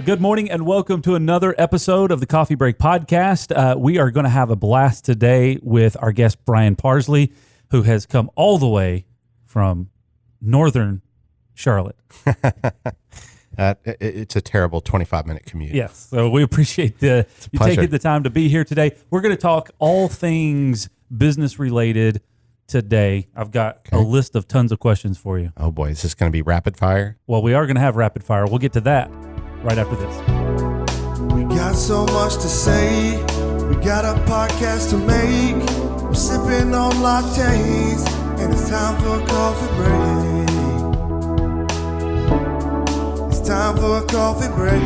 Good morning and welcome to another episode of the Coffee Break Podcast. We are going to have a blast today with our guest, Brian Parsley, who has come all the way from northern Charlotte. It's a terrible 25-minute commute. Yes, so we appreciate you taking the time to be here today. We're going to talk all things business-related today. I've got a list of tons of questions for you. Oh, boy. Is this going to be rapid fire? Well, we are going to have rapid fire. We'll get to that right after this. We got so much to say. We got a podcast to make. We're sipping on lattes, and it's time for a coffee break. It's time for a coffee break.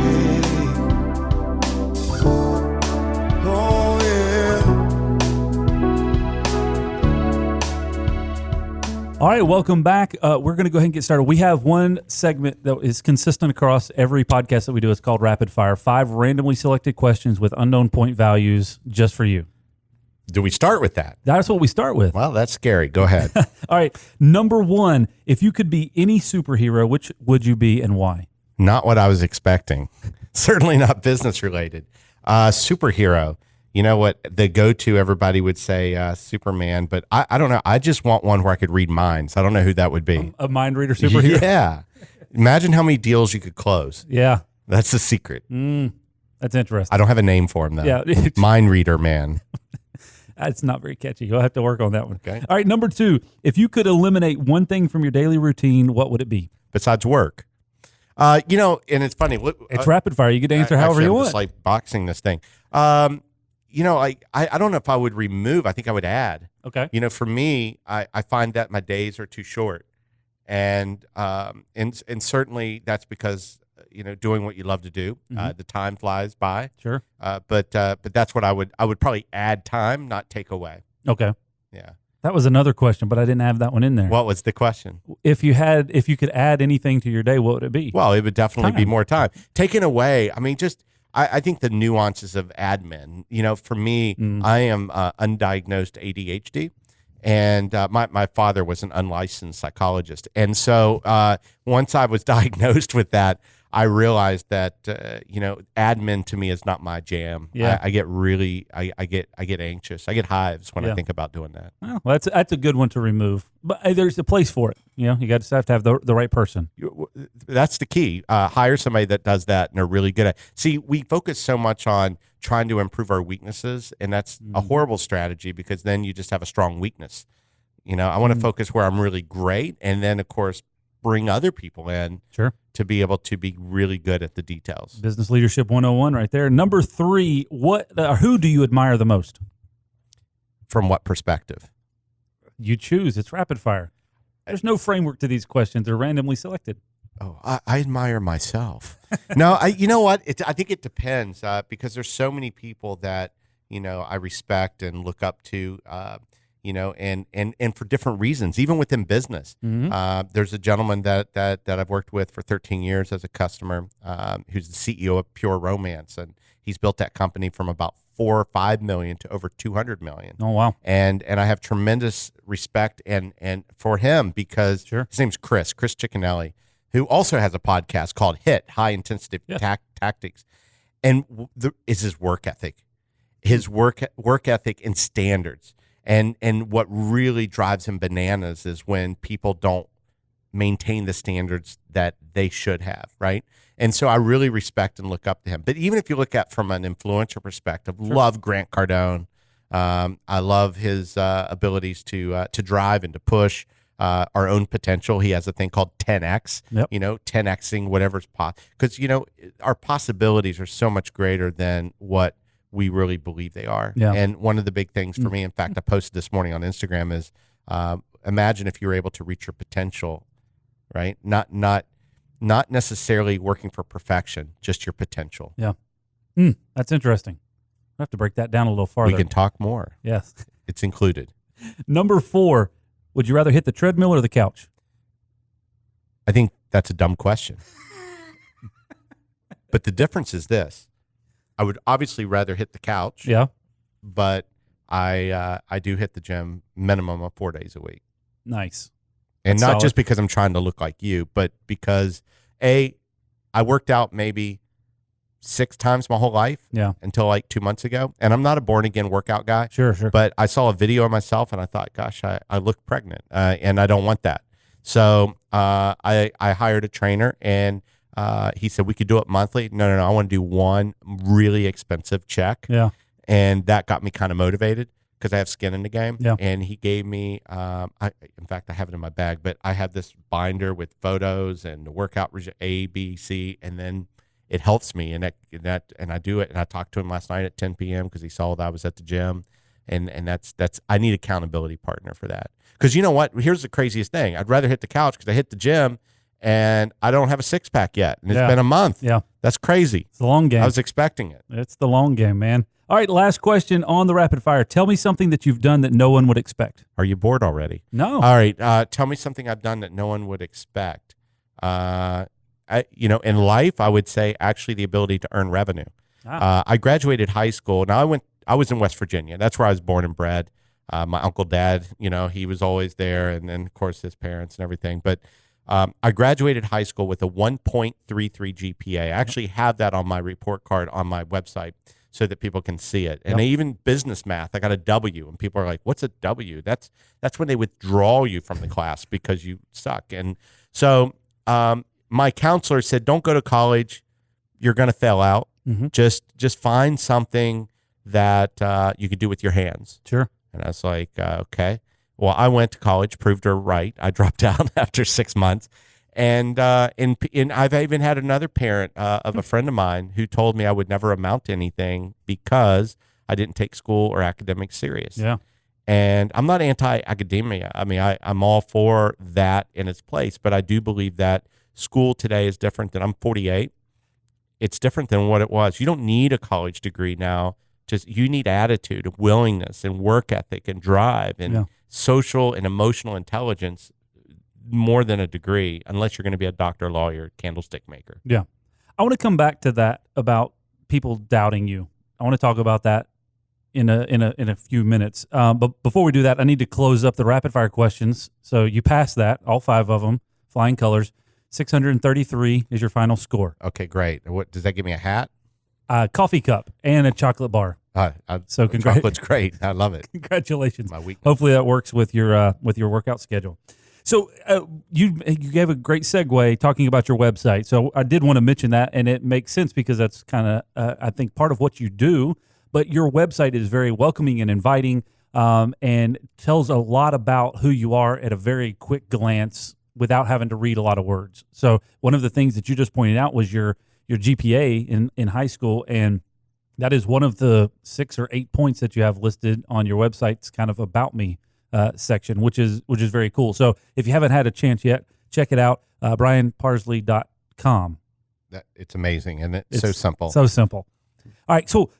Oh, yeah. All right, welcome back. We're going to go ahead and get started. We have one segment that is consistent across every podcast that we do. It's called Rapid Fire. 5 randomly selected questions with unknown point values just for you. Do we start with that? That's what we start with. Well, that's scary. Go ahead. All right, number 1, if you could be any superhero, which would you be and why? Not what I was expecting. Certainly not business related. Superhero. You know what? The go-to, everybody would say Superman, but I don't know. I just want one where I could read minds. I don't know who that would be. A mind reader superhero? Yeah. Imagine how many deals you could close. Yeah. That's the secret. That's interesting. I don't have a name for him, though. Yeah. Mind reader man. It's not very catchy. You'll have to work on that one. Okay. All right, number 2, if you could eliminate one thing from your daily routine, what would it be? Besides work. And it's funny. It's rapid fire. You get to answer however you I'm want. just like boxing this thing. I don't know if I would remove. I think I would add. Okay. For me, I find that my days are too short, and certainly that's because doing what you love to do, the time flies by. Sure. But that's what I would probably add time, not take away. Okay. Yeah. That was another question, but I didn't have that one in there. What was the question? If you could add anything to your day, what would it be? Well, it would definitely be Time. more time. Taken away, I think the nuances of admin, for me, I am undiagnosed ADHD, and my father was an unlicensed psychologist. And so once I was diagnosed with that, I realized that, admin to me is not my jam. Yeah. I get anxious. I get hives when I think about doing that. Well, that's a good one to remove, but there's a place for it. You got to have the right person. That's the key. Hire somebody that does that and are really good at. See, we focus so much on trying to improve our weaknesses, and that's a horrible strategy because then you just have a strong weakness. I want to focus where I'm really great, and then of course bring other people in. Sure. To be able to be really good at the details. Business Leadership 101 right there. Number 3, who do you admire the most? From what perspective? You choose. It's rapid fire. There's no framework to these questions. They're randomly selected. Oh, I admire myself. No, you know what? I think it depends because there's so many people that, I respect and look up to, and for different reasons, even within business. There's a gentleman that I've worked with for 13 years as a customer, who's the CEO of Pure Romance, and he's built that company from about 4 or 5 million to over 200 million. Oh, wow. And I have tremendous respect and for him because his name's Chris Ciccinelli, who also has a podcast called HIT, High Intensity Tactics, and is his work ethic, work ethic and standards. And what really drives him bananas is when people don't maintain the standards that they should have, right? And so I really respect and look up to him. But even if you look at from an influencer perspective, love Grant Cardone. I love his abilities to drive and to push our own potential. He has a thing called 10X, 10Xing whatever's possible. Because, our possibilities are so much greater than what we really believe they are. Yeah. And one of the big things for me, in fact, I posted this morning on Instagram is imagine if you were able to reach your potential, right? Not necessarily working for perfection, just your potential. Yeah. That's interesting. I have to break that down a little farther. We can talk more. Yes. It's included. Number 4, would you rather hit the treadmill or the couch? I think that's a dumb question. But the difference is this. I would obviously rather hit the couch. Yeah. But I do hit the gym minimum of 4 days a week. Nice. And That's not solid. just because I'm trying to look like you, but because I worked out maybe 6 times my whole life. Yeah. Until like 2 months ago. And I'm not a born again workout guy. Sure. But I saw a video of myself and I thought, gosh, I look pregnant, and I don't want that. So I hired a trainer, and he said we could do it monthly. No, I want to do one really expensive check. Yeah. And that got me kind of motivated because I have skin in the game. Yeah. And he gave me, in fact, I have it in my bag, but I have this binder with photos and the workout A, B, C, and then it helps me. And I do it. And I talked to him last night at 10 p.m. because he saw that I was at the gym. And that's I need accountability partner for that. Because you know what? Here's the craziest thing. I'd rather hit the couch because I hit the gym and I don't have a 6-pack yet. And it's been a month. Yeah. That's crazy. It's a long game. I was expecting it. It's the long game, man. All right, last question on the rapid fire. Tell me something that you've done that no one would expect. Are you bored already? No. All right. Tell me something I've done that no one would expect. In life, I would say actually the ability to earn revenue. I graduated high school. Now I was in West Virginia. That's where I was born and bred. My uncle, dad, he was always there. And then of course his parents and everything. But I graduated high school with a 1.33 GPA. I actually have that on my report card on my website so that people can see it. And even business math, I got a W, and people are like, what's a W? That's when they withdraw you from the class because you suck. And so my counselor said, don't go to college. You're going to fail out. Mm-hmm. Just find something that you could do with your hands. Sure. And I was like, okay. Well, I went to college, proved her right. I dropped out after 6 months. And I've even had another parent of a friend of mine who told me I would never amount to anything because I didn't take school or academics serious. Yeah. And I'm not anti-academia. I mean, I'm all for that in its place, but I do believe that school today is different than I'm 48. It's different than what it was. You don't need a college degree now. You need attitude, willingness, and work ethic, and drive, and social and emotional intelligence more than a degree, unless you're going to be a doctor, lawyer, candlestick maker. Yeah. I want to come back to that about people doubting you. I want to talk about that in a few minutes. But before we do that, I need to close up the rapid fire questions. So you passed that, all 5 of them, flying colors. 633 is your final score. Okay, great. What does that give me? A hat? Coffee cup and a chocolate bar. So chocolate's great. I love it. Congratulations. My weakness. Hopefully that works with your workout schedule. So you gave a great segue talking about your website. So I did want to mention that, and it makes sense because that's kind of I think part of what you do. But your website is very welcoming and inviting, and tells a lot about who you are at a very quick glance without having to read a lot of words. So one of the things that you just pointed out was your GPA in high school, and that is one of the 6 or 8 points that you have listed on your website's kind of about me section, which is very cool. So if you haven't had a chance yet, check it out, brianparsley.com. It's amazing, and it's so simple. So simple. All right, so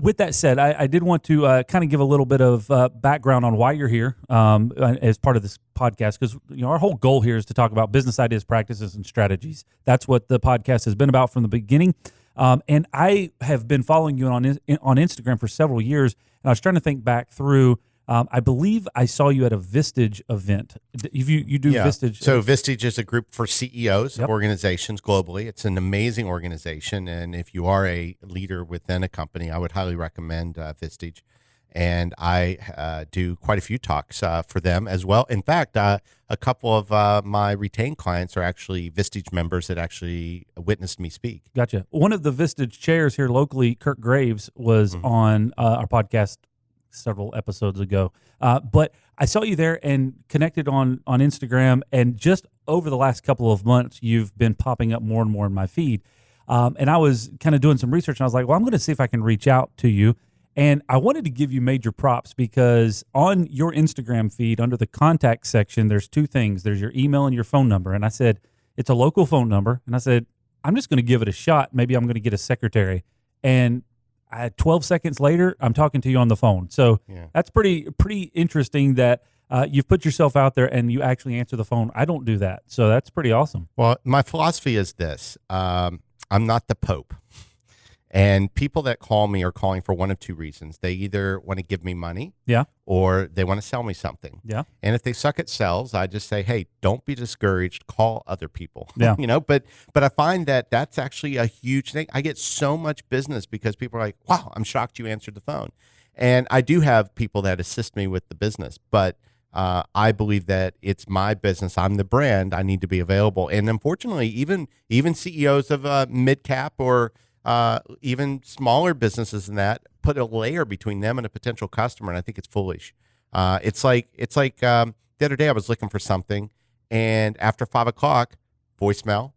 with that said, I did want to kind of give a little bit of background on why you're here as part of this podcast, because our whole goal here is to talk about business ideas, practices, and strategies. That's what the podcast has been about from the beginning. And I have been following you on Instagram for several years, and I was trying to think back through. I believe I saw you at a Vistage event. You do Vistage. So Vistage is a group for CEOs of organizations globally. It's an amazing organization, and if you are a leader within a company, I would highly recommend Vistage. And I do quite a few talks for them as well. In fact, a couple of my retained clients are actually Vistage members that actually witnessed me speak. Gotcha. One of the Vistage chairs here locally, Kirk Graves, was on our podcast several episodes ago. But I saw you there and connected on Instagram, and just over the last couple of months, you've been popping up more and more in my feed. And I was kind of doing some research, and I was like, well, I'm going to see if I can reach out to you. And I wanted to give you major props because on your Instagram feed, under the contact section, there's 2 things. There's your email and your phone number. And I said, it's a local phone number. And I said, I'm just going to give it a shot. Maybe I'm going to get a secretary. And 12 seconds later, I'm talking to you on the phone. So that's pretty interesting that you've put yourself out there and you actually answer the phone. I don't do that. So that's pretty awesome. Well, my philosophy is this. I'm not the Pope. And people that call me are calling for one of two reasons. They either want to give me money, Yeah. or they want to sell me something. Yeah. And if they suck at sales, I just say, hey, don't be discouraged. Call other people. Yeah. But I find that that's actually a huge thing. I get so much business because people are like, wow, I'm shocked you answered the phone. And I do have people that assist me with the business, but I believe that it's my business. I'm the brand. I need to be available. And unfortunately, even CEOs of mid-cap or even smaller businesses than that put a layer between them and a potential customer, and I think it's foolish. It's like the other day I was looking for something, and after 5 o'clock, voicemail,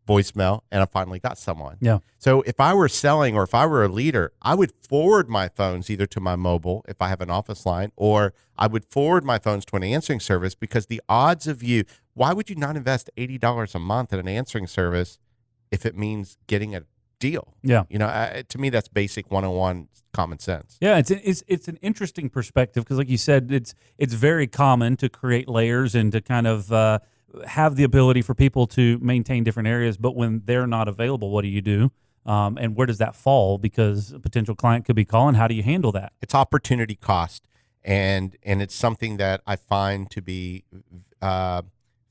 and I finally got someone. Yeah. So if I were selling or if I were a leader, I would forward my phones either to my mobile if I have an office line, or I would forward my phones to an answering service, because the odds of you, why would you not invest $80 a month in an answering service if it means getting a deal? Yeah. To me, that's basic 101 common sense. Yeah, it's an interesting perspective because, like you said, it's very common to create layers and to kind of have the ability for people to maintain different areas. But when they're not available, what do you do? And where does that fall? Because a potential client could be calling. How do you handle that? It's opportunity cost, and it's something that I find to be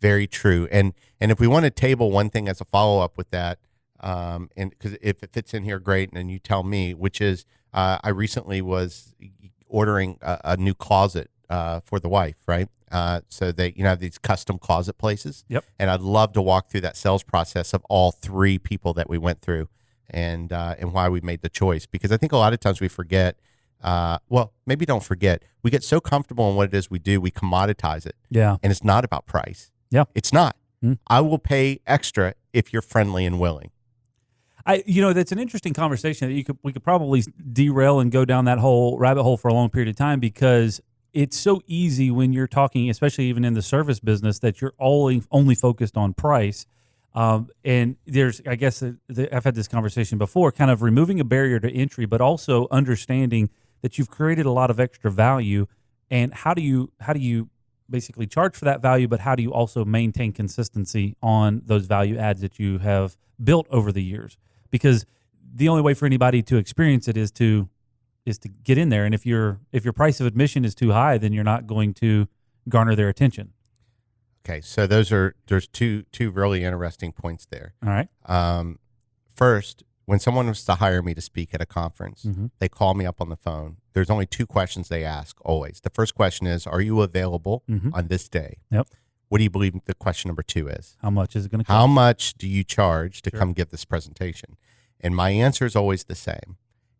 very true. And if we want to table one thing as a follow up with that, and because if it fits in here, great. And then you tell me, which is I recently was ordering a new closet for the wife, right? So they have these custom closet places. Yep. And I'd love to walk through that sales process of all three people that we went through, and why we made the choice. Because I think a lot of times we forget. Well, maybe don't forget. We get so comfortable in what it is we do, we commoditize it. Yeah. And it's not about price. Yeah. It's not. Mm. I will pay extra if you're friendly and willing. That's an interesting conversation that we could probably derail and go down that whole rabbit hole for a long period of time, because it's so easy when you're talking, especially even in the service business, that you're only focused on price. And there's, I guess, I've had this conversation before, kind of removing a barrier to entry, but also understanding that you've created a lot of extra value. And how do you basically charge for that value, but how do you also maintain consistency on those value adds that you have built over the years? Because the only way for anybody to experience it is to get in there. And if your price of admission is too high, then you're not going to garner their attention. Okay, so there's two really interesting points there. All right. First, when someone was to hire me to speak at a conference, Mm-hmm. they call me up on the phone. There's only two questions they ask always. The first question is, are you available Mm-hmm. on this day? Yep. What do you believe the question number two is? How much is it going to cost? How much do you charge to Sure. come give this presentation? And my answer is always the same.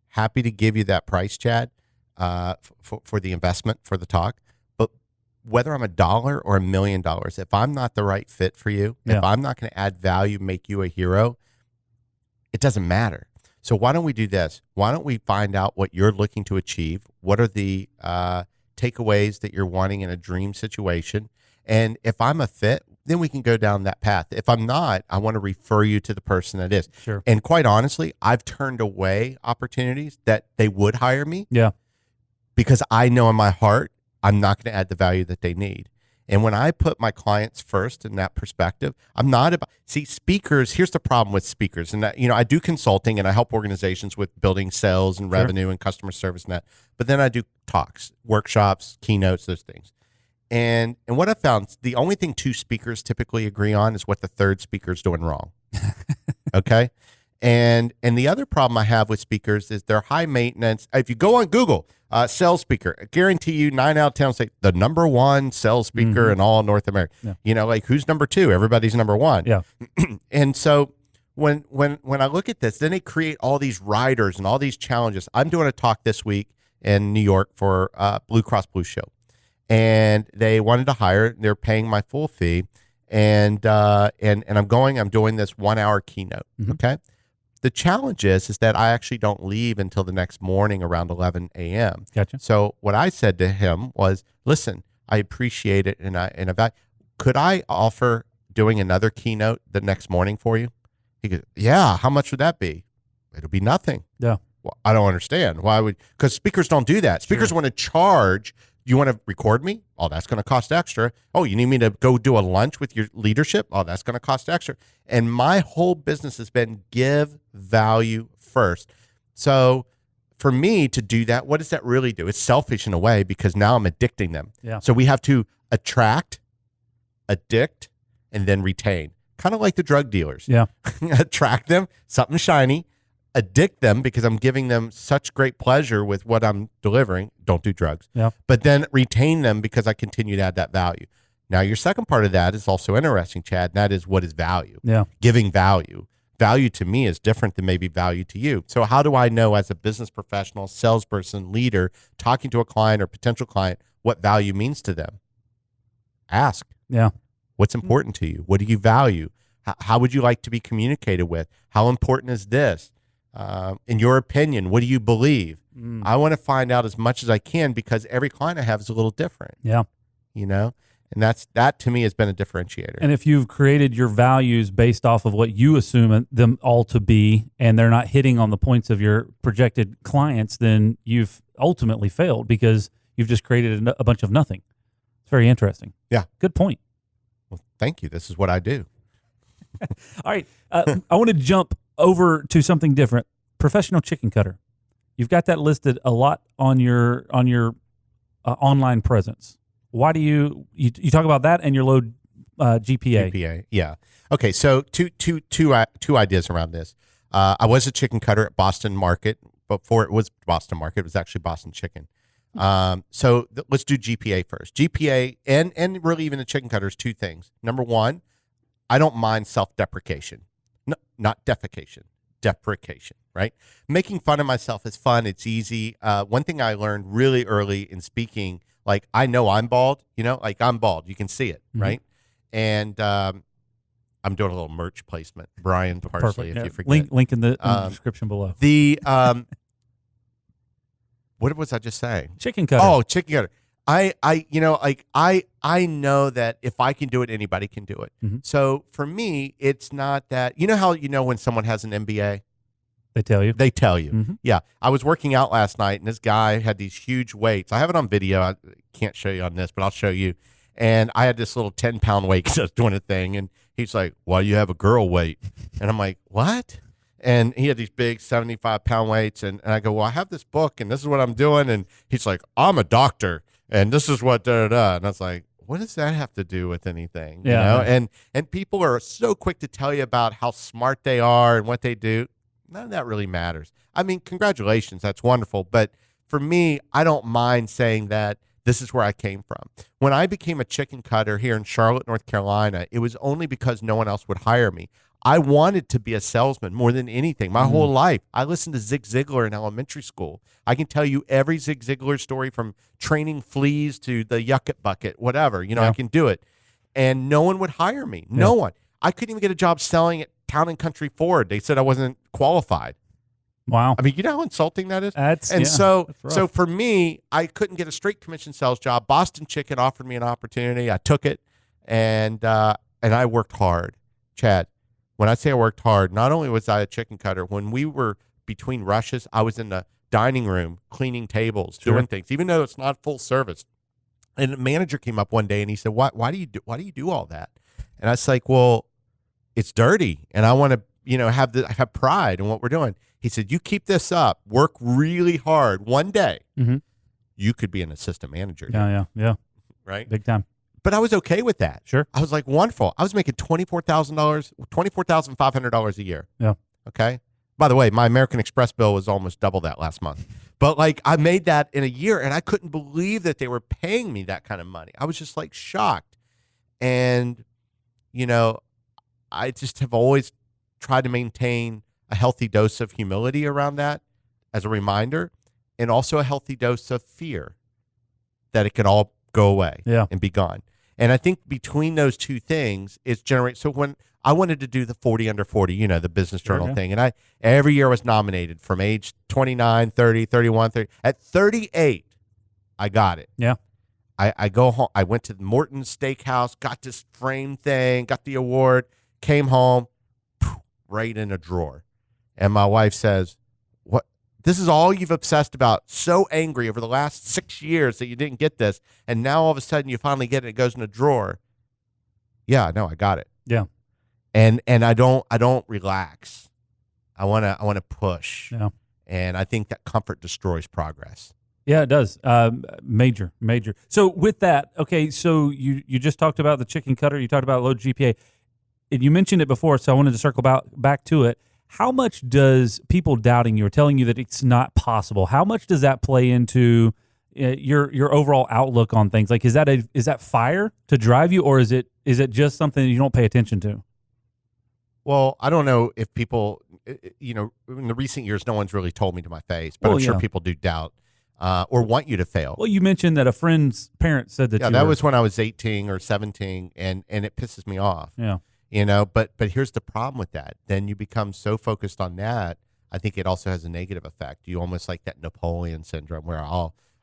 Happy to give you that price, Chad, for the investment, for the talk. But whether I'm $1 or $1 million, if I'm not the right fit for you, Yeah. if I'm not going to add value, make you a hero, it doesn't matter. So why don't we do this? Why don't we find out what you're looking to achieve? What are the takeaways that you're wanting in a dream situation? And if I'm a fit, then we can go down that path. If I'm not, I want to refer you to the person that is. Sure. And quite honestly, I've turned away opportunities that they would hire me Yeah. because I know in my heart, I'm not going to add the value that they need. And when I put my clients first in that perspective, I'm not about, speakers, here's the problem with speakers. And that, I do consulting and I help organizations with building sales and revenue and customer service and that. But then I do talks, workshops, keynotes, those things. And what I found, the only thing two speakers typically agree on is what the third speaker is doing wrong. Okay? And the other problem I have with speakers is they're high maintenance. If you go on Google, sales speaker, I guarantee you 9 out of 10 will say the number one sales speaker in all North America. Yeah. Like who's number two? Everybody's number one. Yeah. And so when I look at this, then they create all these riders and all these challenges. I'm doing a talk this week in New York for Blue Cross Blue Shield. And they wanted to hire, they're paying my full fee. And I'm doing this 1 hour keynote. Mm-hmm. Okay. The challenge is that I actually don't leave until the next morning around 11 a.m. Gotcha. So what I said to him was, listen, I appreciate it. Could I offer doing another keynote the next morning for you? He goes, yeah. How much would that be? It'll be nothing. Yeah. Well, I don't understand. Why would, because speakers don't do that. Speakers want to charge You want to record me? Oh, that's going to cost extra. Oh, you need me to go do a lunch with your leadership? Oh, that's going to cost extra. And my whole business has been give value first. So for me to do that, what does that really do? It's selfish in a way because now I'm addicting them. Yeah. So we have to attract, addict, and then retain. Kind of like the drug dealers. Yeah. Attract them, something shiny, addict them because I'm giving them such great pleasure with what I'm delivering. Don't do drugs. Yeah. But then retain them because I continue to add that value. Now, your second part of that is also interesting, Chad, and that is what is value? Yeah. Giving value. Value to me is different than maybe value to you. So how do I know as a business professional, salesperson, leader, talking to a client or potential client, what value means to them? Ask. Yeah. What's important to you? What do you value? How would you like to be communicated with? How important is this? In your opinion, what do you believe? I want to find out as much as I can because every client I have is a little different. Yeah. You know? And that to me has been a differentiator. And if you've created your values based off of what you assume them all to be, and they're not hitting on the points of your projected clients, then you've ultimately failed because you've just created a bunch of nothing. It's very interesting. Yeah. Good point. Well, thank you. This is what I do. All right. I want to jump over to something different. Professional chicken cutter. You've got that listed a lot on your online presence. Why do you talk about that and your low GPA? GPA, yeah. Okay, so two ideas around this. I was a chicken cutter at Boston Market. Before it was Boston Market, it was actually Boston Chicken. So let's do GPA first. GPA and really even the chicken cutter is two things. Number one, I don't mind self-deprecation. No, not defecation. Deprecation, right? Making fun of myself is fun. It's easy. One thing I learned really early in speaking, like I know I'm bald, like I'm bald. You can see it, right? And I'm doing a little merch placement. Brian Parsley, if you forget. Link in the description below. The what was I just saying? Chicken cutter. Oh, chicken cutter. I know that if I can do it, anybody can do it. Mm-hmm. So for me, it's not that, how when someone has an MBA? They tell you. They tell you. Mm-hmm. Yeah. I was working out last night and this guy had these huge weights. I have it on video. I can't show you on this, but I'll show you. And I had this little 10-pound weight because I was doing a thing. And he's like, "Why do you have a girl weight?" And I'm like, "What?" And he had these big 75-pound weights. And I go, "Well, I have this book and this is what I'm doing." And he's like, "I'm a doctor and this is what da-da-da." And I was like, what does that have to do with anything? Yeah. And people are so quick to tell you about how smart they are and what they do. None of that really matters. I mean, congratulations. That's wonderful. But for me, I don't mind saying that this is where I came from. When I became a chicken cutter here in Charlotte, North Carolina, it was only because no one else would hire me. I wanted to be a salesman more than anything. My whole life, I listened to Zig Ziglar in elementary school. I can tell you every Zig Ziglar story from training fleas to the yucca bucket, whatever. I can do it. And no one would hire me. No one. I couldn't even get a job selling at Town and Country Ford. They said I wasn't qualified. Wow. I mean, you know how insulting that is? So for me, I couldn't get a straight commission sales job. Boston Chicken offered me an opportunity. I took it, and I worked hard. Chad, when I say I worked hard, not only was I a chicken cutter, when we were between rushes, I was in the dining room cleaning tables, doing things, even though it's not full service. And the manager came up one day and he said, why do you do all that? And I was like, well, it's dirty, and I want to have pride in what we're doing. He said, you keep this up, work really hard. One day, you could be an assistant manager. Yeah. Right? Big time. But I was okay with that. Sure. I was like, wonderful. I was making $24,500 a year. Yeah. Okay. By the way, my American Express bill was almost double that last month. But I made that in a year, and I couldn't believe that they were paying me that kind of money. I was just shocked. And, I just have always tried to maintain a healthy dose of humility around that as a reminder, and also a healthy dose of fear that it could all go away and be gone. And I think between those two things, it's generate. So when I wanted to do the 40 under 40, the business journal thing, and every year I was nominated from age 29, 30, 31, 30. At 38, I got it. Yeah. I go home. I went to the Morton's Steakhouse, got this frame thing, got the award, came home, right in a drawer. And my wife says, "What? This is all you've obsessed about, so angry over the last 6 years that you didn't get this, and now all of a sudden you finally get it, it goes in a drawer. Yeah, no, I got it. Yeah. And I don't relax. I wanna push. Yeah. And I think that comfort destroys progress. Yeah, it does. Major. So with that, okay, so you just talked about the chicken cutter, you talked about low GPA, and you mentioned it before, so I wanted to circle back to it. How much does people doubting you or telling you that it's not possible, how much does that play into your overall outlook on things? Like, is that fire to drive you, or is it just something that you don't pay attention to? Well, I don't know if people, in the recent years, no one's really told me to my face, but I'm sure people do doubt or want you to fail. Well, you mentioned that a friend's parents said that. Yeah, that was when I was 18 or 17, and it pisses me off. Yeah. But here's the problem with that. Then you become so focused on that. I think it also has a negative effect. You almost like that Napoleon syndrome where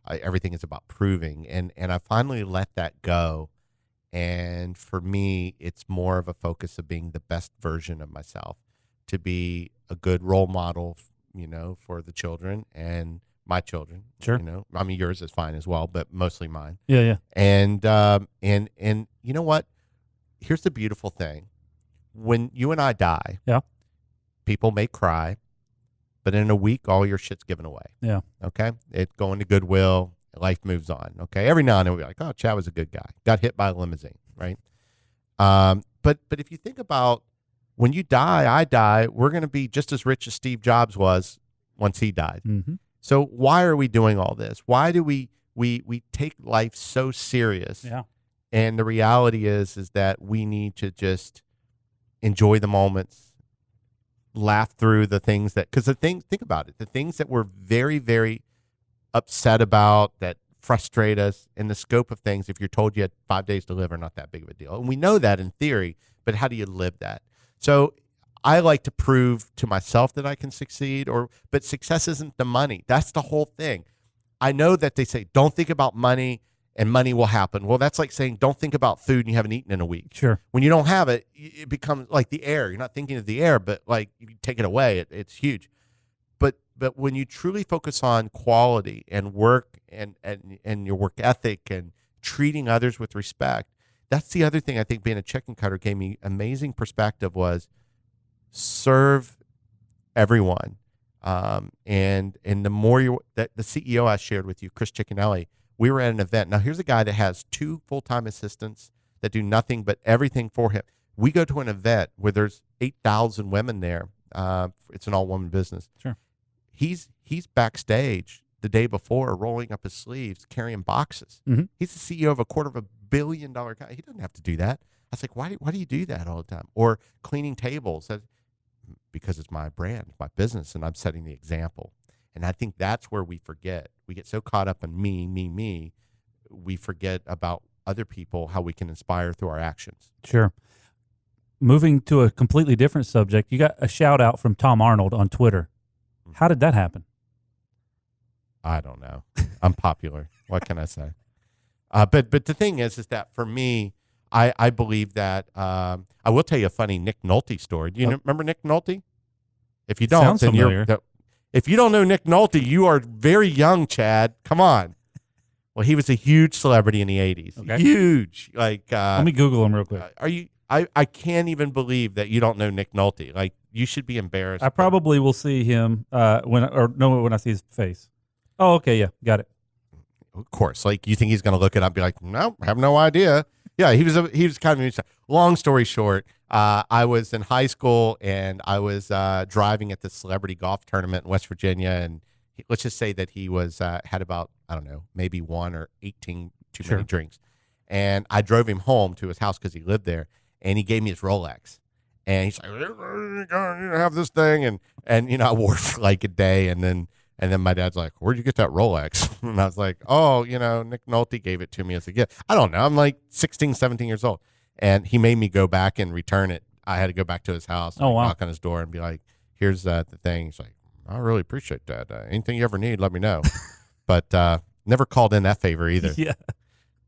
everything is about proving. And I finally let that go. And for me, it's more of a focus of being the best version of myself, to be a good role model, for the children and my children. Sure. I mean, yours is fine as well, but mostly mine. Yeah. And you know what? Here's the beautiful thing. When you and I die, people may cry, but in a week, all your shit's given away. Yeah. Okay? It's going to Goodwill. Life moves on. Okay? Every now and then we'll be like, oh, Chad was a good guy. Got hit by a limousine, right? But if you think about when you die, I die, we're going to be just as rich as Steve Jobs was once he died. Mm-hmm. So why are we doing all this? Why do we take life so serious? Yeah. And the reality is that we need to just enjoy the moments, laugh through the things because think about it, the things that we're very, very upset about, that frustrate us, in the scope of things, if you're told you had 5 days to live, are not that big of a deal. And we know that in theory, but how do you live that? So I like to prove to myself that I can succeed, but success isn't the money. That's the whole thing. I know that they say, don't think about money and money will happen. Well, that's like saying, don't think about food and you haven't eaten in a week. Sure. When you don't have it, it becomes like the air. You're not thinking of the air, but like you take it away, it's huge. But when you truly focus on quality and work and your work ethic and treating others with respect, that's the other thing I think being a chicken cutter gave me amazing perspective was serve everyone. And the more that the CEO I shared with you, Chris Ciccinelli, we were at an event. Now, here's a guy that has 2 full-time assistants that do nothing but everything for him. We go to an event where there's 8,000 women there. It's an all-woman business. Sure. He's backstage the day before, rolling up his sleeves, carrying boxes. Mm-hmm. He's the CEO of a $250 million company. He doesn't have to do that. I was like, why do you do that all the time? Or cleaning tables. Because it's my brand, my business, and I'm setting the example. And I think that's where we forget. We get so caught up in me, we forget about other people, how we can inspire through our actions. Sure. Moving to a completely different subject, you got a shout out from Tom Arnold on Twitter. How did that happen? I don't know. I'm popular. What can I say? But the thing is that for me, I believe that I will tell you a funny Nick Nolte story. Do you remember Nick Nolte? If you don't, sounds then familiar. If you don't know Nick Nolte, you are very young, Chad. Come on. Well, he was a huge celebrity in the 80s. Okay. Huge. Like let me Google him real quick. Are you? I can't even believe that you don't know Nick Nolte. Like, you should be embarrassed. I probably will see him when I see his face. Oh, okay, yeah, got it. Of course. Like, you think he's going to look it up and be like, no, I have no idea. Yeah, he was kind of. Long story short, I was in high school and I was driving at the celebrity golf tournament in West Virginia, and let's just say that he was had about, I don't know, maybe 1 or 18 too many drinks, and I drove him home to his house because he lived there, and he gave me his Rolex, and he's like, "You have this thing," and I wore it for like a day, and then my dad's like, "Where'd you get that Rolex?" And I was like, "Oh, Nick Nolte gave it to me as a gift." I don't know. I'm like 16, 17 years old. And he made me go back and return it. I had to go back to his house and knock on his door and be like, "Here's the thing." He's like, "I really appreciate that. Anything you ever need, let me know." But never called in that favor either. Yeah.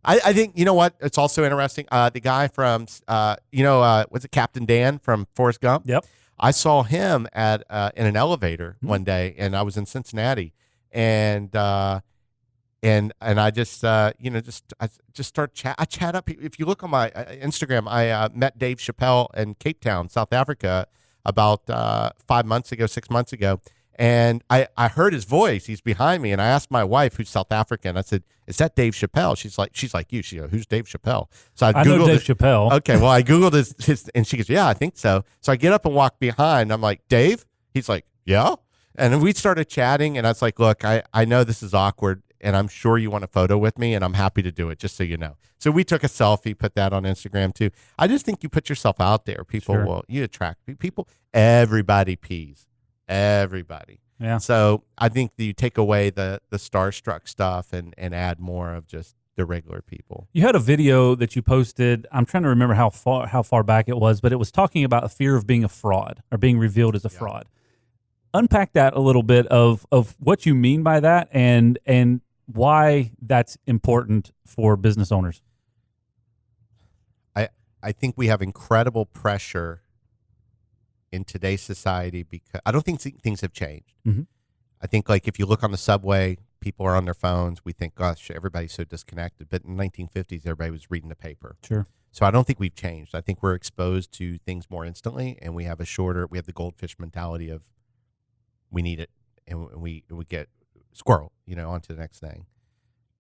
I think, you know what? It's also interesting. The guy from, was it Captain Dan from Forrest Gump? Yep. I saw him at in an elevator one day, and I was in Cincinnati, and I just I start chat. I chat up. If you look on my Instagram, I met Dave Chappelle in Cape Town, South Africa, about 6 months ago. And I heard his voice. He's behind me, and I asked my wife, who's South African. I said, "Is that Dave Chappelle?" She's like you. She goes, "Who's Dave Chappelle?" So I know Dave Chappelle. Okay, well, I googled his, and she goes, "Yeah, I think so." So I get up and walk behind. I'm like, "Dave?" He's like, "Yeah." And then we started chatting, and I was like, "Look, I know this is awkward, and I'm sure you want a photo with me, and I'm happy to do it, just so you know." So we took a selfie, put that on Instagram too. I just think you put yourself out there, people will, you attract people. Everybody pees. Everybody. Yeah. So I think that you take away the starstruck stuff and add more of just the regular people. You had a video that you posted. I'm trying to remember how far back it was, but it was talking about a fear of being a fraud or being revealed as a fraud. Unpack that a little bit of what you mean by that and why that's important for business owners. I think we have incredible pressure in today's society because I don't think things have changed. Mm-hmm. I think, like, if you look on the subway, people are on their phones. We think, gosh, everybody's so disconnected. But in the 1950s, everybody was reading the paper. Sure. So I don't think we've changed. I think we're exposed to things more instantly, and we have the goldfish mentality of we need it, and we get squirrel, on to the next thing.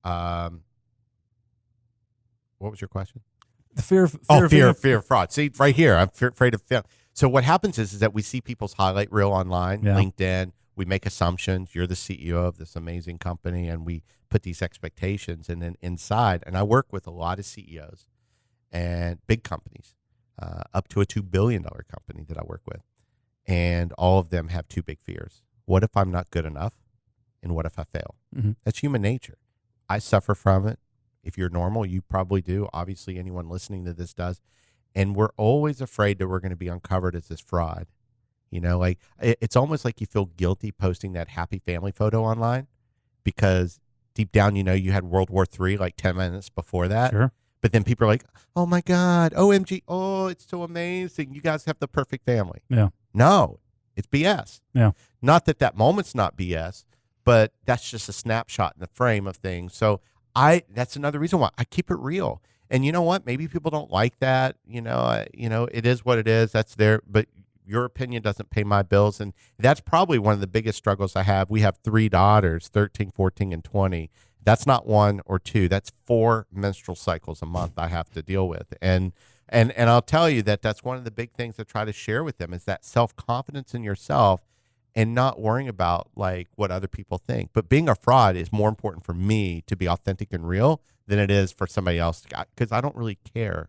What was your question? The fear of fraud. See, right here, I'm afraid of fail. So what happens is that we see people's highlight reel online, LinkedIn. We make assumptions. You're the CEO of this amazing company, and we put these expectations. And then inside, and I work with a lot of CEOs and big companies, up to a $2 billion company that I work with. And all of them have two big fears. What if I'm not good enough? And what if I fail? Mm-hmm. That's human nature. I suffer from it. If you're normal, you probably do. Obviously, anyone listening to this does. And we're always afraid that we're going to be uncovered as this fraud. Like it's almost like you feel guilty posting that happy family photo online because deep down, you had World War III like 10 minutes before that. Sure. But then people are like, "Oh my God, OMG, oh, it's so amazing. You guys have the perfect family." Yeah. No, it's BS. Yeah. Not that moment's not BS, but that's just a snapshot in the frame of things. So that's another reason why I keep it real. And you know what? Maybe people don't like that. It is what it is. That's there. But your opinion doesn't pay my bills. And that's probably one of the biggest struggles I have. We have 3 daughters, 13, 14, and 20. That's not 1 or 2. That's 4 menstrual cycles a month I have to deal with. And I'll tell you that's one of the big things I try to share with them is that self-confidence in yourself and not worrying about like what other people think. But being a fraud is more important for me to be authentic and real than it is for somebody else because I don't really care.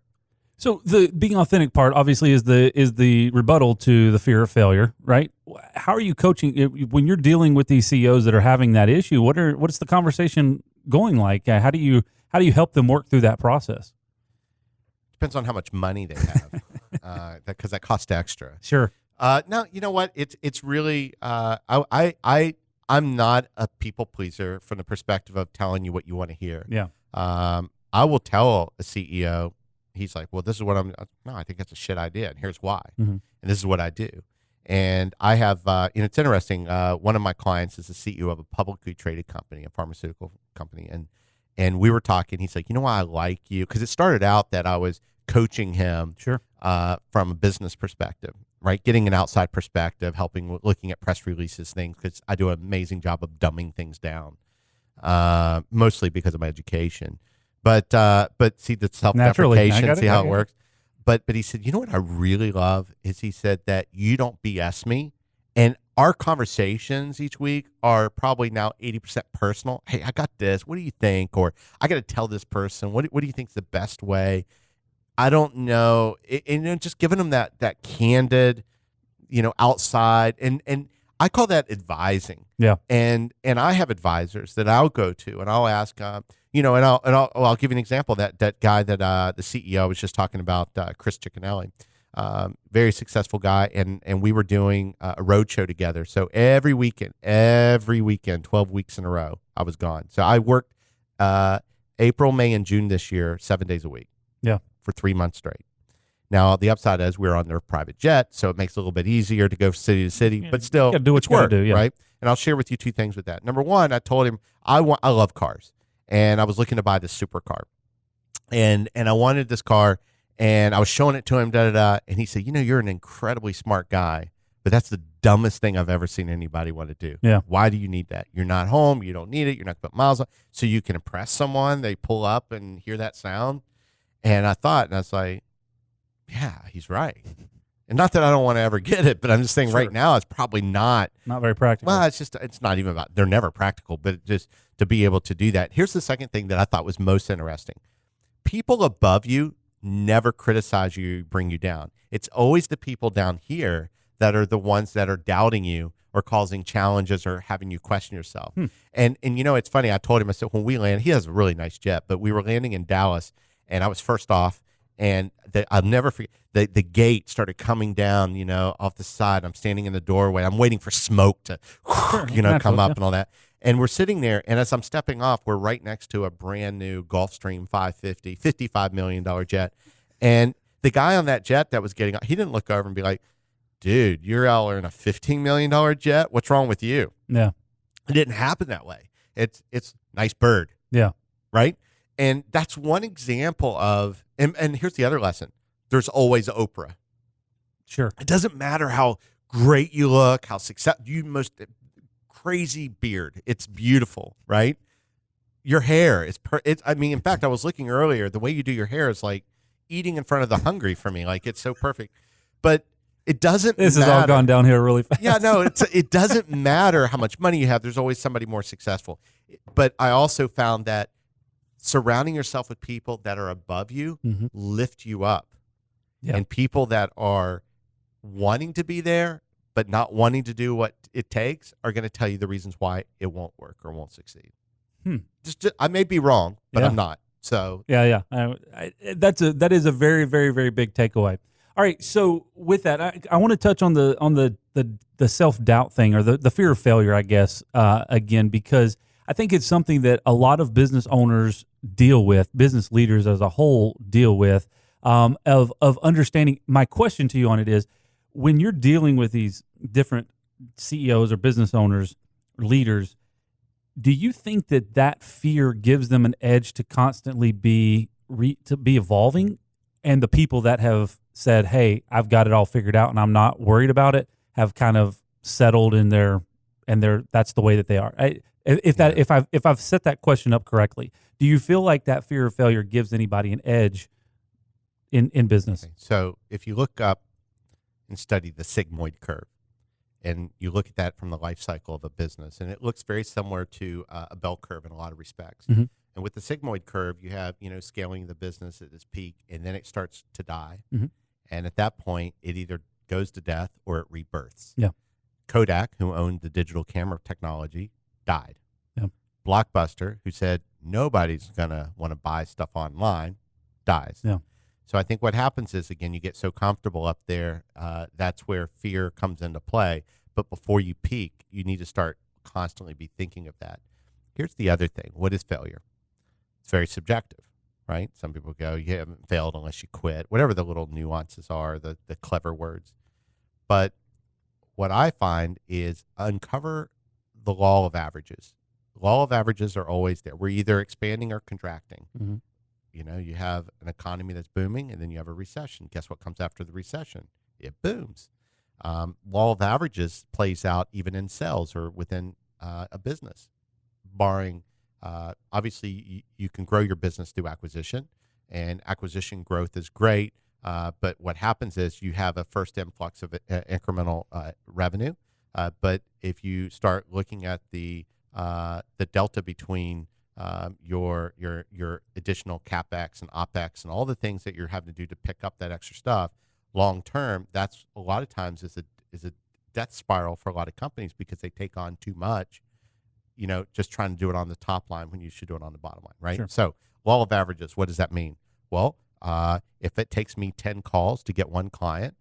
So the being authentic part obviously is the rebuttal to the fear of failure, right? How are you coaching when you're dealing with these CEOs that are having that issue? What's the conversation going like? How do you help them work through that process? Depends on how much money they have, because that costs extra. Sure. No, you know what? It's really I'm not a people pleaser from the perspective of telling you what you want to hear. Yeah. I will tell a CEO. He's like, "Well, this is what no, I think that's a shit idea, and here's why, mm-hmm. and this is what I do." And I have, it's interesting. One of my clients is the CEO of a publicly traded company, a pharmaceutical company, and we were talking. He's like, "You know why I like you?" Because it started out that I was coaching him, sure, from a business perspective, right? Getting an outside perspective, helping looking at press releases, things, because I do an amazing job of dumbing things down, mostly because of my education. But see the self-deprecation, see how it works. But he said, "You know what I really love is," he said, "that you don't BS me, and our conversations each week are probably now 80% personal. Hey, I got this. What do you think? Or I got to tell this person. What do you think is the best way? I don't know." And just giving them that candid, outside, and I call that advising. Yeah. And I have advisors that I'll go to, and I'll ask, and I'll give you an example. That guy that the CEO I was just talking about, Chris Ciccanelli, very successful guy, and we were doing a road show together. So every weekend, 12 weeks in a row, I was gone. So I worked April, May, and June this year, 7 days a week. Yeah. For 3 months straight. Now, the upside is we're on their private jet, so it makes it a little bit easier to go city to city, but still, you gotta do what it's you gotta work, do, yeah. right? And I'll share with you two things with that. Number one, I told him I love cars, and I was looking to buy this supercar, and I wanted this car, and I was showing it to him, and he said, you're an incredibly smart guy, but that's the dumbest thing I've ever seen anybody want to do. Yeah. Why do you need that? You're not home. You don't need it. You're not going to put miles on. So you can impress someone. They pull up and hear that sound. And I was like, yeah, he's right. And not that I don't want to ever get it, but I'm just saying right now it's probably not very practical. Well, it's not even about, they're never practical, but just to be able to do that. Here's the second thing that I thought was most interesting. People above you never criticize you, bring you down. It's always the people down here that are the ones that are doubting you or causing challenges or having you question yourself. And it's funny. I told him, I said, when we land, he has a really nice jet, but we were landing in Dallas and I was first off, and I'll never forget, the gate started coming down, off the side. I'm standing in the doorway. I'm waiting for smoke to, come up and all that. And we're sitting there, and as I'm stepping off, we're right next to a brand new Gulfstream 550, $55 million jet. And the guy on that jet that was getting out, he didn't look over and be like, dude, you're all in a $15 million jet. What's wrong with you? Yeah. It didn't happen that way. It's nice bird. Yeah. Right. And that's one example of, and here's the other lesson. There's always Oprah. Sure. It doesn't matter how great you look, how successful, crazy beard. It's beautiful, right? Your hair is, in fact, I was looking earlier, the way you do your hair is like eating in front of the hungry for me. Like, it's so perfect. But it doesn't This matter. has all gone down here really fast. Yeah, no, it doesn't matter how much money you have. There's always somebody more successful. But I also found that surrounding yourself with people that are above you lift you up. Yeah. And people that are wanting to be there but not wanting to do what it takes are going to tell you the reasons why it won't work or won't succeed. Just I may be wrong, but I'm not. So yeah. That is a very, very, very big takeaway. All right, so with that, I want to touch on the self-doubt thing, or the fear of failure, I guess, again, because I think it's something that a lot of business owners deal with, business leaders as a whole deal with, of understanding. My question to you on it is, when you're dealing with these different CEOs or business owners or leaders, do you think that fear gives them an edge to constantly be evolving, and the people that have said, hey, I've got it all figured out and I'm not worried about it, have kind of settled in their that's the way that they are? If I've set that question up correctly, do you feel like that fear of failure gives anybody an edge in business? Okay. So if you look up and study the sigmoid curve, and you look at that from the life cycle of a business, and it looks very similar to a bell curve in a lot of respects. Mm-hmm. And with the sigmoid curve, you have, scaling the business at its peak, and then it starts to die. Mm-hmm. And at that point, it either goes to death or it rebirths. Yeah. Kodak, who owned the digital camera technology, died. Yeah. Blockbuster, who said nobody's going to want to buy stuff online, dies. Yeah. So I think what happens is, again, you get so comfortable up there, that's where fear comes into play. But before you peak, you need to start constantly be thinking of that. Here's the other thing. What is failure? It's very subjective, right? Some people go, you haven't failed unless you quit, whatever the little nuances are, the clever words. But what I find is uncover the law of averages. Law of averages are always there. We're either expanding or contracting. Mm-hmm. You have an economy that's booming, and then you have a recession. Guess what comes after the recession? It booms. Law of averages plays out even in sales or within a business, barring, obviously, you can grow your business through acquisition, and acquisition growth is great. But what happens is you have a first influx of incremental revenue. But if you start looking at the delta between your additional CapEx and OpEx and all the things that you're having to do to pick up that extra stuff, long term, that's a lot of times is a death spiral for a lot of companies, because they take on too much, just trying to do it on the top line when you should do it on the bottom line, right? Sure. So law of averages, what does that mean? Well, if it takes me 10 calls to get one client,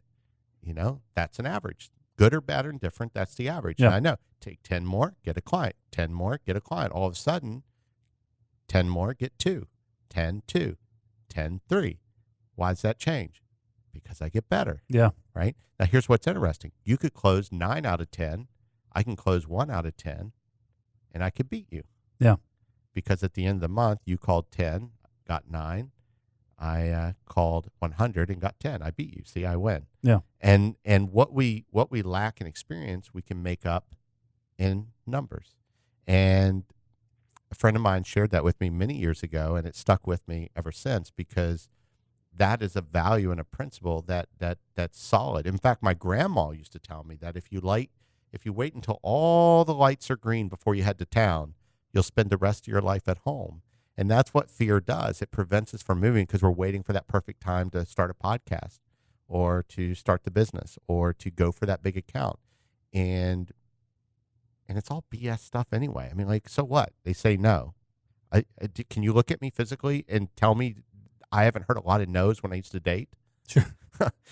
that's an average. Good or bad or indifferent, that's the average. Yeah. And I know, take 10 more, get a client. 10 more, get a client. All of a sudden, 10 more, get 2. 10, 2. 10, 3. Why does that change? Because I get better. Yeah. Right? Now, here's what's interesting. You could close 9 out of 10. I can close 1 out of 10, and I could beat you. Yeah. Because at the end of the month, you called 10, got 9. I called 100 and got 10. I beat you. See, I win. Yeah. And what we lack in experience, we can make up in numbers. And a friend of mine shared that with me many years ago, and it stuck with me ever since, because that is a value and a principle that's solid. In fact, my grandma used to tell me that if you wait until all the lights are green before you head to town, you'll spend the rest of your life at home. And that's what fear does. It prevents us from moving because we're waiting for that perfect time to start a podcast or to start the business or to go for that big account. And it's all BS stuff anyway. I mean, like, so what? They say no. Can you look at me physically and tell me I haven't heard a lot of no's when I used to date? Sure.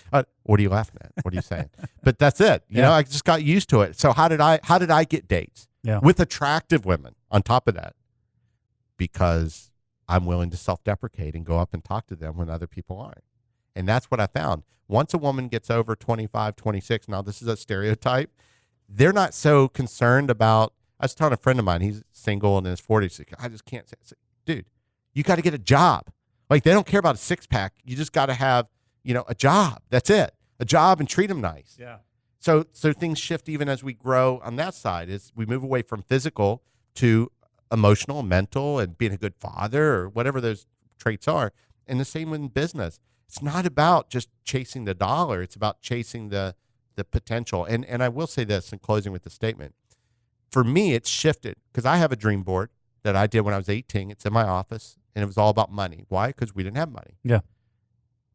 What are you laughing at? What are you saying? But that's it. You know, I just got used to it. So how did I get dates with attractive women on top of that? Because I'm willing to self-deprecate and go up and talk to them when other people aren't. And that's what I found. Once a woman gets over 25, 26, now this is a stereotype, they're not so concerned about, I was telling a friend of mine, he's single and in his 40s, like, I just can't say, dude, you got to get a job. Like, they don't care about a six-pack. You just got to have, a job. That's it. A job and treat them nice. Yeah. So things shift even as we grow on that side. As we move away from physical to emotional, mental, and being a good father or whatever those traits are. And the same in business. It's not about just chasing the dollar. It's about chasing the potential. And I will say this in closing with the statement. For me, it's shifted because I have a dream board that I did when I was 18. It's in my office, and it was all about money. Why? Because we didn't have money. Yeah.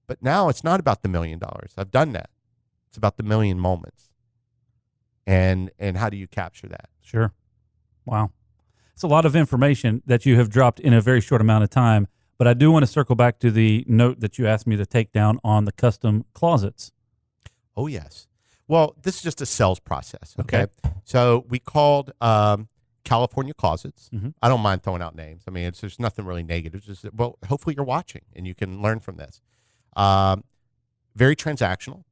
But now it's not about the $1 million. I've done that. It's about the million moments. And how do you capture that? Sure. Wow. It's a lot of information that you have dropped in a very short amount of time, but I do want to circle back to the note that you asked me to take down on the custom closets. Oh, yes. Well, this is just a sales process, okay? So we called California Closets. Mm-hmm. I don't mind throwing out names. I mean, there's nothing really negative. It's just, well, hopefully you're watching and you can learn from this. Very transactional,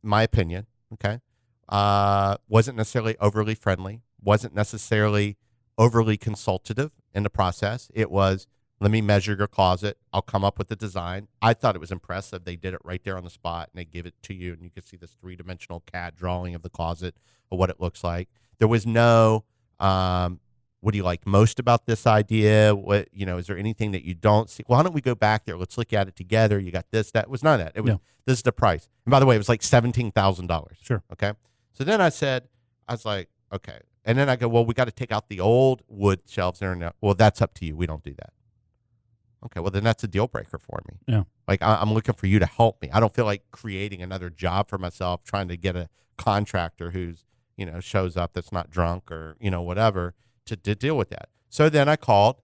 my opinion, okay? Wasn't necessarily overly friendly, wasn't necessarily overly consultative in the process. It was, let me measure your closet. I'll come up with a design. I thought it was impressive. They did it right there on the spot, and they give it to you, and you can see this 3-dimensional CAD drawing of the closet or what it looks like. There was no, what do you like most about this idea? What, is there anything that you don't see? Well, why don't we go back there? Let's look at it together. You got this, that. It was none of that. It was, This is the price. And by the way, it was like $17,000. Sure. Okay. So then I was like, okay. And then I go, well, we got to take out the old wood shelves there. And well, that's up to you. We don't do that. Okay, well, then that's a deal breaker for me. Yeah. Like, I'm looking for you to help me. I don't feel like creating another job for myself, trying to get a contractor who's, shows up that's not drunk or, whatever to deal with that. So then I called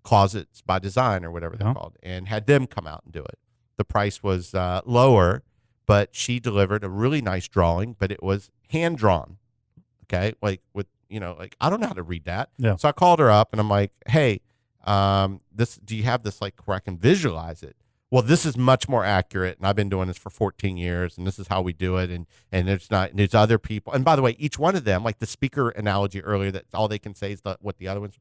Closets by Design or whatever they're called and had them come out and do it. The price was lower, but she delivered a really nice drawing, but it was hand-drawn. Okay, like with, I don't know how to read that. Yeah. So I called her up and I'm like, hey, do you have this like where I can visualize it? Well, this is much more accurate, and I've been doing this for 14 years, and this is how we do it, and there's other people. And by the way, each one of them, like the speaker analogy earlier, that all they can say is what the other ones,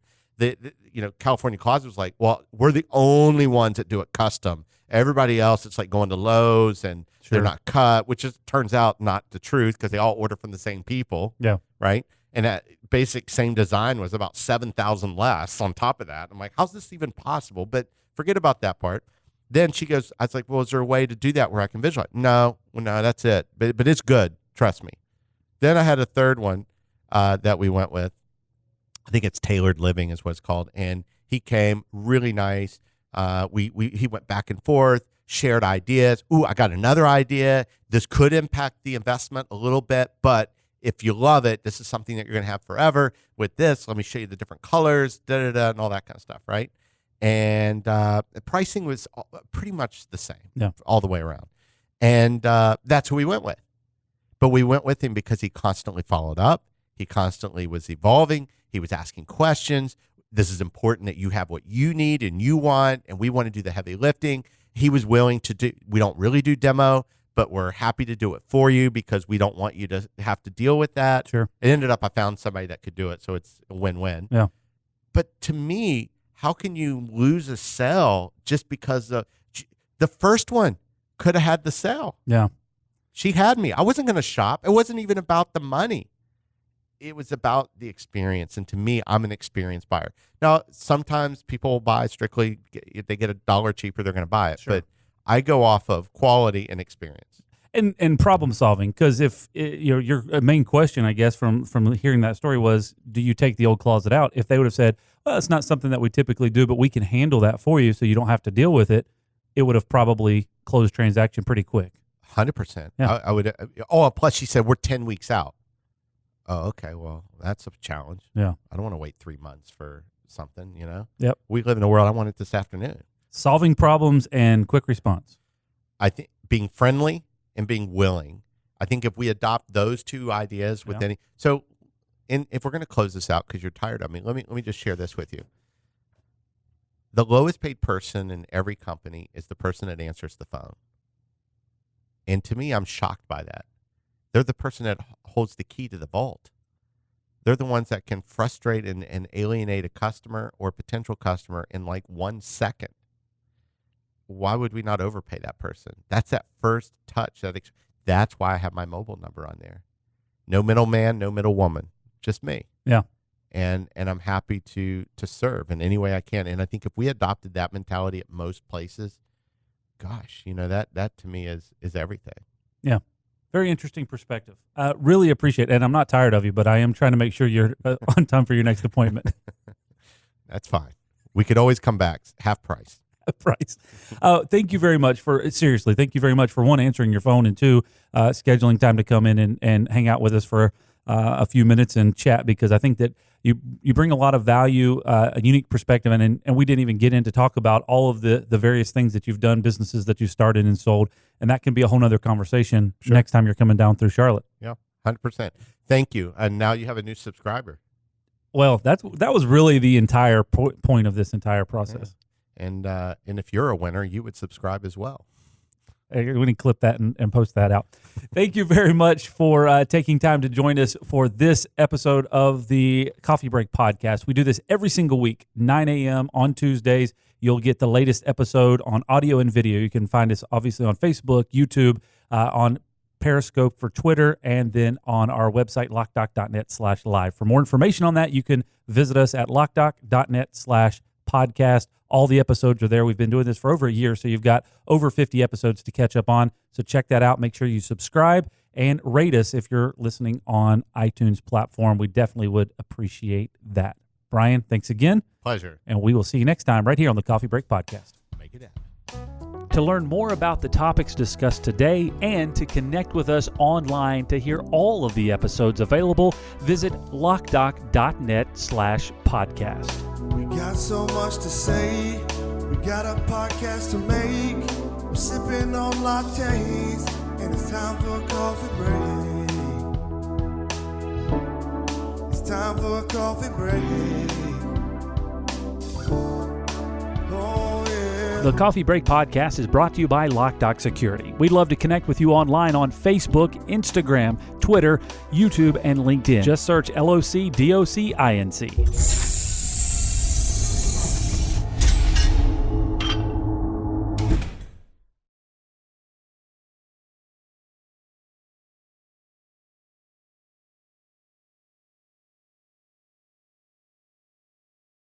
California Closet was like, well, we're the only ones that do it custom. Everybody else, it's like going to Lowe's and they're not cut, which turns out not the truth because they all order from the same people. Yeah. Right. And that basic same design was about 7,000 less on top of that. I'm like, how's this even possible? But forget about that part. Then she goes, I was like, well, is there a way to do that where I can visualize? No, that's it. But it's good. Trust me. Then I had a third one that we went with. I think it's Tailored Living is what it's called. And he came really nice. He went back and forth, shared ideas. Ooh, I got another idea. This could impact the investment a little bit, but if you love it, this is something that you're going to have forever. With this, let me show you the different colors, and all that kind of stuff, right? And the pricing was pretty much the same all the way around. And that's who we went with. But we went with him because he constantly followed up. He constantly was evolving. He was asking questions. This is important that you have what you need and you want, and we want to do the heavy lifting. he was willing to do. We don't really do demo, but we're happy to do it for you because we don't want you to have to deal with that. Sure. It ended up I found somebody that could do it, so it's a win-win. Yeah. But to me, how can you lose a sale just because the first one could have had the sale? Yeah. She had me. I wasn't going to shop. It wasn't even about the money. It was about the experience. And to me, I'm an experienced buyer. Now, sometimes people buy strictly, if they get $1 cheaper, they're going to buy it. Sure. But I go off of quality and experience. And problem solving, because if your main question, I guess, from hearing that story was, do you take the old closet out? If they would have said, well, it's not something that we typically do, but we can handle that for you so you don't have to deal with it, it would have probably closed transaction pretty quick. 100%. Yeah. I would. Plus she said we're 10 weeks out. Oh, okay. Well, that's a challenge. Yeah. I don't want to wait 3 months for something. Yep. We live in a world. I want it this afternoon. Solving problems and quick response. I think being friendly and being willing. I think if we adopt those two ideas with if we're going to close this out because you're tired of me, let me just share this with you. The lowest paid person in every company is the person that answers the phone. And to me, I'm shocked by that. They're the person that holds the key to the vault. They're the ones that can frustrate and alienate a customer or potential customer in like 1 second. Why would we not overpay that person? That's that first touch. That's why I have my mobile number on there. No middleman, no middle woman, just me. Yeah. And I'm happy to serve in any way I can. And I think if we adopted that mentality at most places, gosh, that to me is everything. Yeah. Very interesting perspective. Really appreciate it. And I'm not tired of you, but I am trying to make sure you're on time for your next appointment. That's fine. We could always come back. Half price. Price. Thank you very much thank you very much for one, answering your phone, and two, scheduling time to come in and hang out with us for a few minutes and chat, because I think that you bring a lot of value, a unique perspective, and we didn't even get in to talk about all of the various things that you've done, businesses that you started and sold, and that can be a whole nother conversation next time you're coming down through Charlotte. Yeah, 100%. Thank you. And now you have a new subscriber. Well, that was really the entire point of this entire process. Yeah. And if you're a winner, you would subscribe as well. We can clip that and post that out. Thank you very much for taking time to join us for this episode of the Coffee Break Podcast. We do this every single week, 9 a.m. on Tuesdays. You'll get the latest episode on audio and video. You can find us obviously on Facebook, YouTube, on Periscope for Twitter, and then on our website, locdoc.net/live. For more information on that, you can visit us at locdoc.net/podcast. All the episodes are there. We've been doing this for over a year, so you've got over 50 episodes to catch up on. So check that out. Make sure you subscribe and rate us if you're listening on iTunes platform. We definitely would appreciate that. Brian, thanks again. Pleasure. And we will see you next time right here on the Coffee Break Podcast. Make it happen. To learn more about the topics discussed today and to connect with us online to hear all of the episodes available, visit locdoc.net/podcast. We got so much to say. We got a podcast to make. We're sipping on lattes, and it's time for a coffee break. It's time for a coffee break. Oh, yeah. The Coffee Break Podcast is brought to you by Loc-Doc Security. We'd love to connect with you online on Facebook, Instagram, Twitter, YouTube, and LinkedIn. Just search LOCDOCINC.